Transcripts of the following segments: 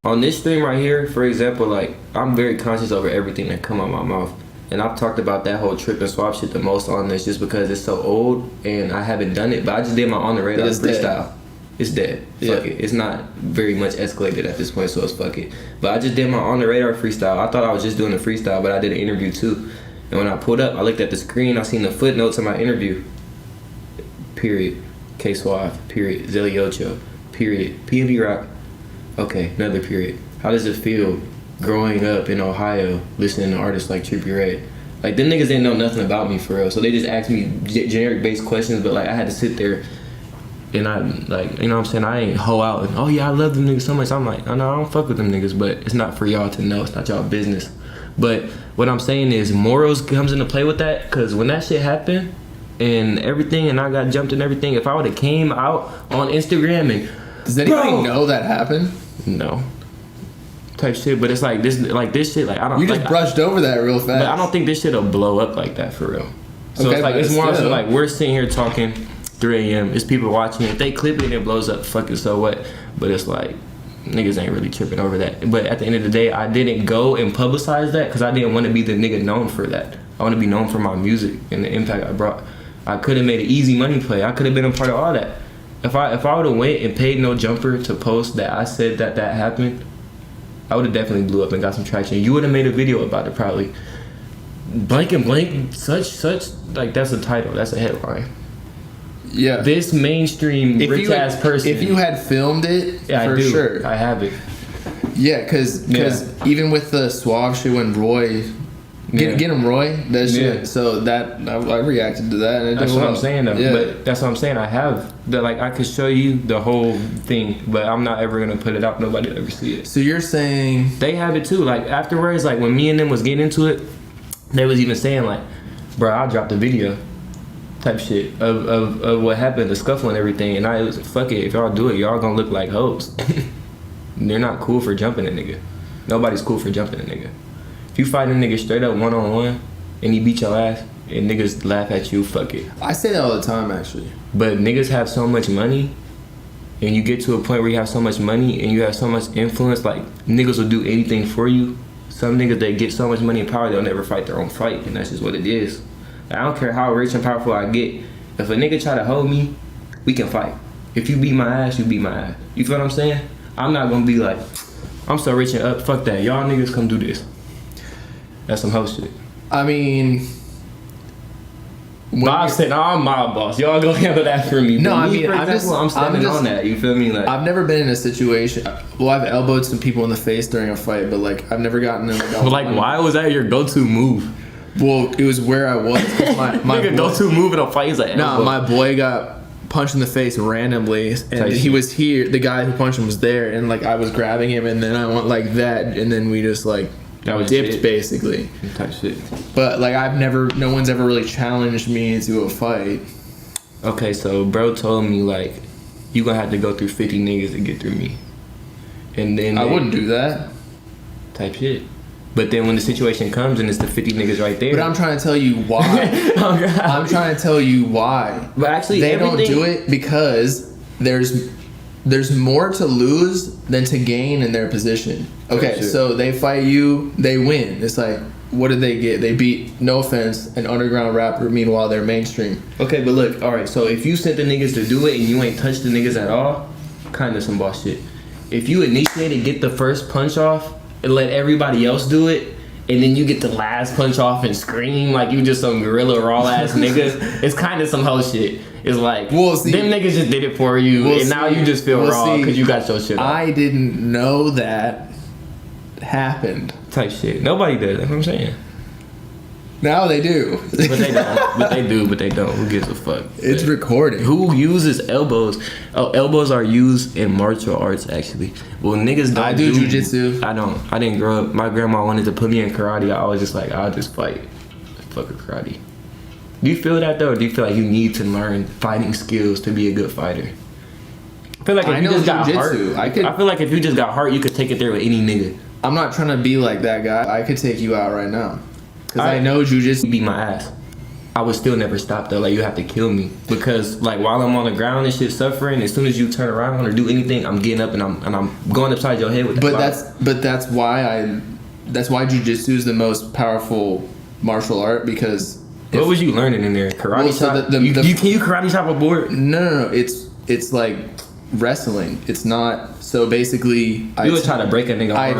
On this stream right here, for example, like, I'm very conscious over everything that come out my mouth. And I've talked about that whole trip and swap shit the most on this just because it's so old and I haven't done it. But I just did my on the radar freestyle. Dead. It's dead. Fuck it. It's not very much escalated at this point, so it's fuck it. But I just did my on the radar freestyle. I thought I was just doing a freestyle, but I did an interview too. And when I pulled up, I looked at the screen, I seen the footnotes of my interview. Period. K-Suave. Period. Zeliocho. Period. P&B Rock. Okay, another period. How does it feel growing up in Ohio listening to artists like Trippie? Like, them niggas didn't know nothing about me for real, so they just asked me generic based questions, but like I had to sit there and I, like, you know what I'm saying, I ain't hoe out and, oh yeah, I love them niggas so much. I'm like, oh no, I don't fuck with them niggas, but it's not for y'all to know, it's not y'all business. But what I'm saying is morals comes into play with that, because when that shit happened and everything and I got jumped and everything, if I would have came out on Instagram and, does anybody know that happened? No. Type shit, but it's like this shit, like, I don't. You just like, brushed over that real fast. But I don't think this shit'll blow up like that for real. So okay, it's like, it's more so like we're sitting here talking 3 a.m. It's people watching. If they clip it and it blows up, fuck it, so what? But it's like niggas ain't really tripping over that. But at the end of the day, I didn't go and publicize that because I didn't want to be the nigga known for that. I want to be known for my music and the impact I brought. I could have made an easy money play. I could have been a part of all that. If I would have went and paid no jumper to post that I said that happened, I would have definitely blew up and got some traction. You would have made a video about it probably. Blank and blank, such, like, that's a title, that's a headline. Yeah. This mainstream rich ass person. If you had filmed it, yeah, for sure. I have it. Yeah, cause even with the Suave shit when Roy, get him Roy, that shit. So that I reacted to that. And that's what I'm saying though. Yeah. But that's what I'm saying. I have that, like, I could show you the whole thing, but I'm not ever gonna put it out. Nobody will ever see it. So you're saying they have it too. Like afterwards, like when me and them was getting into it, they was even saying like, bro, I dropped a video type shit of what happened, the scuffle and everything, and I was fuck it, if y'all do it, y'all gonna look like hoes. They're not cool for jumping a nigga. Nobody's cool for jumping a nigga. If you fight a nigga straight up one-on-one and he beat your ass and niggas laugh at you, fuck it. I say that all the time actually. But niggas have so much money and you get to a point where you have so much money and you have so much influence, like niggas will do anything for you. Some niggas, they get so much money and power, they'll never fight their own fight, and that's just what it is. I don't care how rich and powerful I get. If a nigga try to hold me, we can fight. If you beat my ass, you beat my ass. You feel what I'm saying? I'm not gonna be like, I'm so rich and up, fuck that. Y'all niggas come do this. That's some hoe shit. I mean, Bob said, no, I'm my boss. Y'all go handle that for me. No, I mean, I'm standing on that. You feel me? Like, I've never been in a situation. Well, I've elbowed some people in the face during a fight, but like, I've never gotten in. Like, why was that your go-to move? Well, it was where I was. My nigga go-to move in a fight is like, no, my boy got punched in the face randomly, and he was here. The guy who punched him was there, and like I was grabbing him, and then I went like that, and then we just like dipped shit. Basically. Type shit. But like no one's ever really challenged me into a fight. Okay, so bro told me like you gonna have to go through 50 niggas to get through me, and then I wouldn't do that. Type shit. But then when the situation comes and it's the 50 niggas right there. But I'm trying to tell you why. I'm trying to tell you why. But actually, they don't do it because there's more to lose than to gain in their position. Okay, so they fight you, they win. It's like, what did they get? They beat, no offense, an underground rapper. Meanwhile, they're mainstream. Okay, but look, all right. So if you sent the niggas to do it and you ain't touched the niggas at all, kind of some boss shit. If you initiated, get the first punch off and let everybody else do it, and then you get the last punch off and scream like you just some gorilla raw ass nigga, it's kind of some hoe shit. It's like, them niggas just did it for you, and now you just feel raw because you got your shit off. I didn't know that happened. Type shit. Nobody does. That's what I'm saying. Now they do. But they don't. But they don't. Who gives a fuck? It's recorded. Who uses elbows? Oh, elbows are used in martial arts, actually. Well, niggas don't. I do jujitsu. I don't. I didn't grow up. My grandma wanted to put me in karate. I was just like, I'll just fight. Fuck with karate. Do you feel that though? Or do you feel like you need to learn fighting skills to be a good fighter? I feel like if you just got heart, I feel like if you just got heart, you could take it there with any nigga. I'm not trying to be like that guy. I could take you out right now. Because I know jujitsu beat my ass. I would still never stop though. Like you have to kill me because like while I'm on the ground and shit suffering, as soon as you turn around or do anything, I'm getting up and I'm going upside your head with that. But that's why jiu-jitsu is the most powerful martial art because. What was you learning in there? Karate chop? Can you karate chop a board? No. It's like wrestling. It's not. So basically, you would try to break a nigga arm.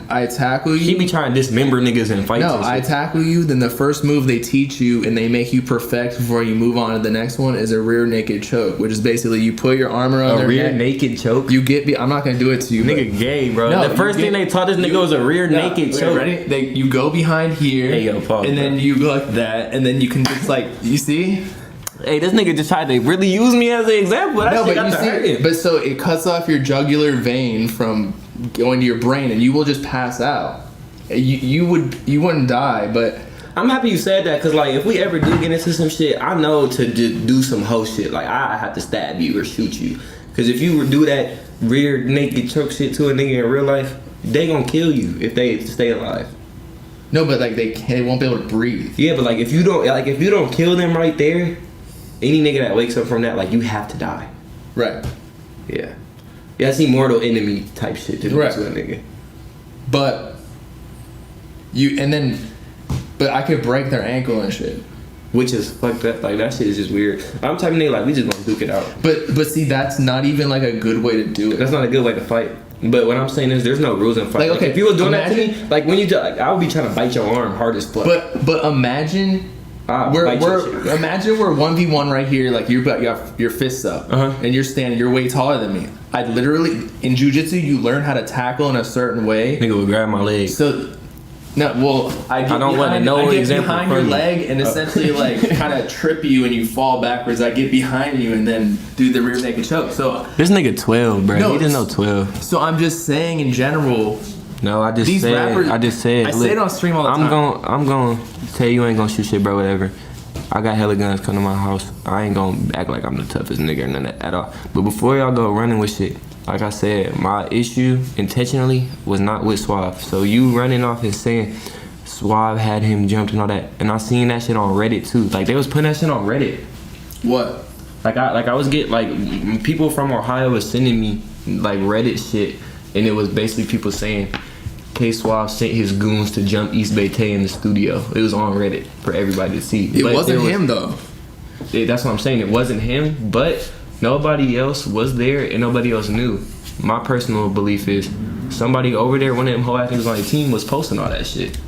I tackle you. He be trying to dismember niggas and fight. No, I tackle you. Then the first move they teach you and they make you perfect before you move on to the next one is a rear naked choke, which is basically you put your arm around their rear neck. Naked choke. You get. I'm not gonna do it to you. Nigga, gay, bro. No, the first thing they taught this nigga was a rear naked choke. Ready? You go behind here, and then you go like that, and then you can just like you see. Hey, this nigga just tried to really use me as an example. But so it cuts off your jugular vein from going to your brain, and you will just pass out. You wouldn't die, but I'm happy you said that because like if we ever do get into some shit, I know to just do some hoe shit. Like I have to stab you or shoot you because if you do that rear naked choke shit to a nigga in real life, they gonna kill you if they stay alive. No, but like they won't be able to breathe. Yeah, but like if you don't kill them right there. Any nigga that wakes up from that, like, you have to die. Right. Yeah. Yeah, I see Mortal Enemy type shit to do to a nigga. But I could break their ankle and shit. Which is fucked up. Like, that shit is just weird. I'm type of nigga, like, we just gonna duke it out. But see, that's not even, like, a good way to do it. That's not a good way to fight. But what I'm saying is there's no rules in fight. Like, okay, if you were doing that to me, like, when you do, like, I would be trying to bite your arm hard as fuck. But imagine... imagine we're 1v1 right here, like you got your fists up, and you're way taller than me. I literally in jiu-jitsu you learn how to tackle in a certain way. Nigga would grab my leg. So no, well I don't want to know I get behind your leg and essentially like kind of trip you and you fall backwards. I get behind you and then do the rear naked choke. So this nigga 12, bro. He didn't know 12. So I'm just saying in general. No, I just said. I say it on stream all the time. I'm gonna tell you ain't gonna shoot shit, bro. Whatever. I got hella guns come to my house. I ain't gonna act like I'm the toughest nigga or none of that at all. But before y'all go running with shit, like I said, my issue intentionally was not with Suave. So you running off and saying Suave had him jumped and all that, and I seen that shit on Reddit too. Like they was putting that shit on Reddit. What? I was getting like people from Ohio was sending me like Reddit shit, and it was basically people saying. K Suave sent his goons to jump East Bay Tay in the studio. It was on Reddit for everybody to see. It wasn't him though. That's what I'm saying. It wasn't him, but nobody else was there and nobody else knew. My personal belief is somebody over there, one of them whole ass niggas on the team was posting all that shit.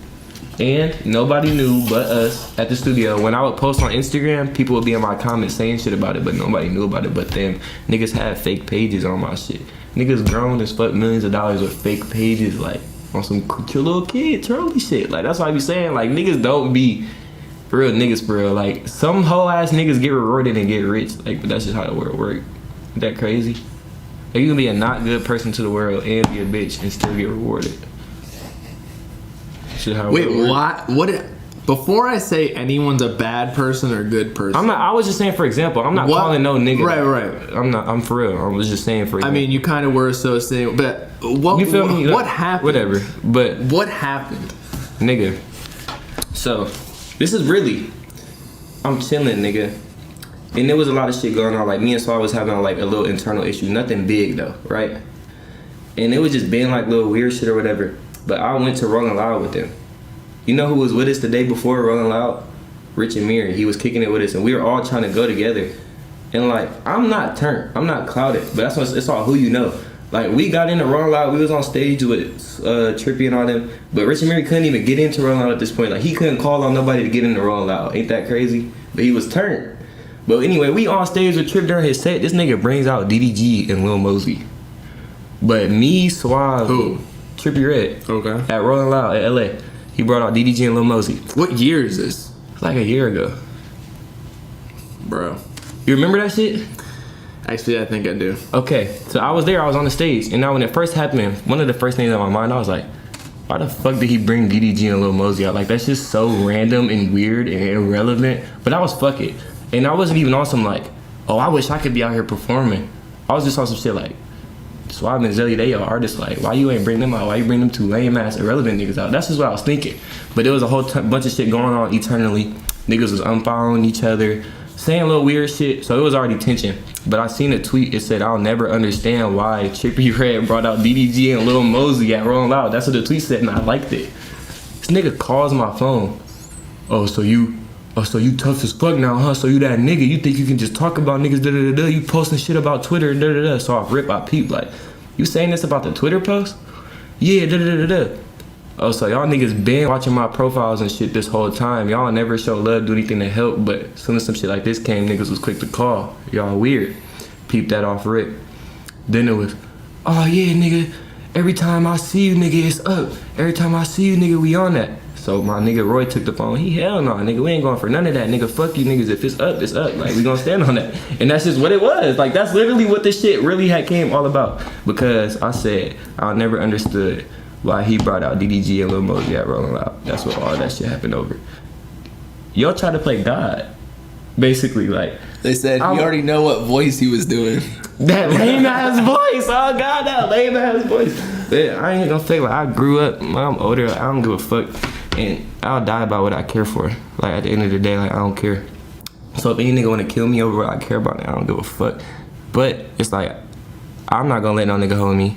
And nobody knew but us at the studio. When I would post on Instagram, people would be in my comments saying shit about it, but nobody knew about it but them. Niggas had fake pages on my shit. Niggas grown as fuck millions of dollars with fake pages like on some cute little kid trolly shit. Like that's why I be saying like niggas don't be real niggas for real. Like some whole ass niggas get rewarded and get rich. Like but that's just how the world works. Is that crazy? Like you can be a not good person to the world and be a bitch and still get rewarded. Wait, what? Before I say anyone's a bad person or a good person, I was just saying for example. I'm not calling no nigga. Right. I'm for real. I was just saying for example. I mean, you kind of were associating, but what? You feel me? What happened? Whatever. But what happened, nigga? So this is really, I'm chilling, nigga. And there was a lot of shit going on. Like me and Saul was having like a little internal issue. Nothing big though, right? And it was just being like little weird shit or whatever. But I went to Rolling Loud with them. You know who was with us the day before Rolling Loud? Rich and Miri. He was kicking it with us, and we were all trying to go together. And like, I'm not turned, I'm not clouded, but that's what it's all who you know. Like we got into Rolling Loud, we was on stage with Trippie and all them, but Rich and Miri couldn't even get into Rolling Loud at this point. Like he couldn't call on nobody to get into Rolling Loud. Ain't that crazy? But he was turned. But anyway, we on stage with Trip during his set. This nigga brings out DDG and Lil Mosey. But me, Suave, who? Trippie Red. Okay. At Rolling Loud at LA. He brought out DDG and Lil Mosey. What year is this? It's like a year ago. Bro. You remember that shit? Actually, I think I do. Okay, so I was there, I was on the stage, and now when it first happened, one of the first things on my mind, I was like, why the fuck did he bring DDG and Lil Mosey out? Like, that's just so random and weird and irrelevant. But I was fuck it. And I wasn't even on some like, oh, I wish I could be out here performing. I was just on some shit like, Suave and Zelly, they are artists. Like, why you ain't bring them out? Why you bring them two lame ass irrelevant niggas out? That's just what I was thinking. But there was a whole bunch of shit going on eternally. Niggas was unfollowing each other, saying little weird shit. So it was already tension. But I seen a tweet. It said, "I'll never understand why Trippie Redd brought out DDG and Lil Mosey at Rolling Loud." That's what the tweet said, and I liked it. This nigga calls my phone. Oh, so you tough as fuck now, huh? So you that nigga? You think you can just talk about niggas? Da da da da. You posting shit about Twitter? Da da da. So I peep like, you saying this about the Twitter post? Yeah. Da da da da. Oh, so y'all niggas been watching my profiles and shit this whole time. Y'all never show love, do anything to help, but as soon as some shit like this came, niggas was quick to call. Y'all weird. Peep that off rip. Then it was, oh yeah, nigga, every time I see you, nigga, it's up. Every time I see you, nigga, we on that. So my nigga Roy took the phone. He, hell no, nigga, we ain't going for none of that, nigga. Fuck you niggas. If it's up, it's up. Like, we gonna stand on that. And that's just what it was. Like, that's literally what this shit really had came all about. Because I said, I never understood why he brought out DDG and Lil Mosey at Rolling Loud. That's what all that shit happened over. Y'all try to play God. Basically, like. They said you already know what voice he was doing. That lame ass voice. Oh God, that lame ass voice. Man, I ain't gonna say like I grew up, I'm older, I don't give a fuck. And I'll die about what I care for. Like at the end of the day, like I don't care. So if any nigga wanna kill me over what I care about, I don't give a fuck. But it's like, I'm not gonna let no nigga hold me.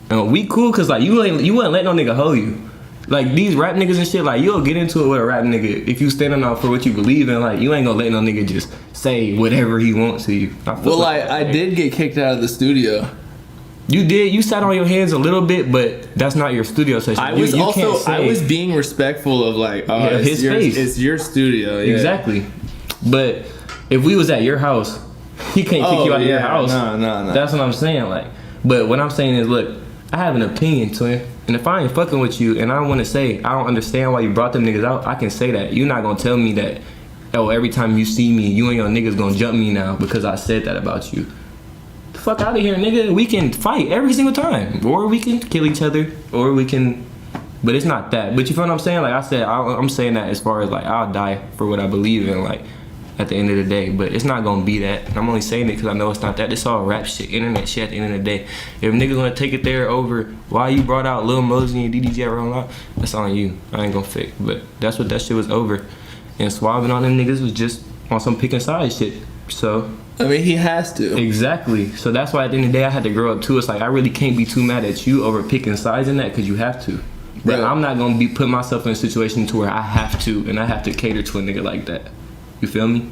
And we cool cause like you wouldn't let no nigga hold you. Like these rap niggas and shit, like you'll get into it with a rap nigga if you standing out for what you believe in. Like you ain't gonna let no nigga just say whatever he wants to you. Well, like I did get kicked out of the studio. You did. You sat on your hands a little bit, but that's not your studio session. I was I was being respectful of like, oh, yeah, his face. It's your studio. Yeah. Exactly. But if we was at your house, he can't kick you out of your house. No. That's what I'm saying. Like, but what I'm saying is, look, I have an opinion, twin. And if I ain't fucking with you, and I want to say I don't understand why you brought them niggas out, I can say that. You're not gonna tell me that. Oh, every time you see me, you and your niggas gonna jump me now because I said that about you. Fuck out of here, nigga. We can fight every single time, or we can kill each other, or we can, but it's not that. But you feel what I'm saying? Like I said, I'm saying that as far as like I'll die for what I believe in, like at the end of the day. But it's not gonna be that. And I'm only saying it because I know it's not that. It's all rap shit, internet shit. At the end of the day, if niggas gonna take it there over why you brought out Lil Mosey and DDG at Rolling Loud, that's on you. I ain't gonna fake. But that's what that shit was over. And swabbing on them niggas was just on some picking side shit. So. I mean, he has to. Exactly. So that's why at the end of the day, I had to grow up too. It's like, I really can't be too mad at you over picking sides in that because you have to. But I'm not going to be putting myself in a situation to where I have to, and I have to cater to a nigga like that. You feel me?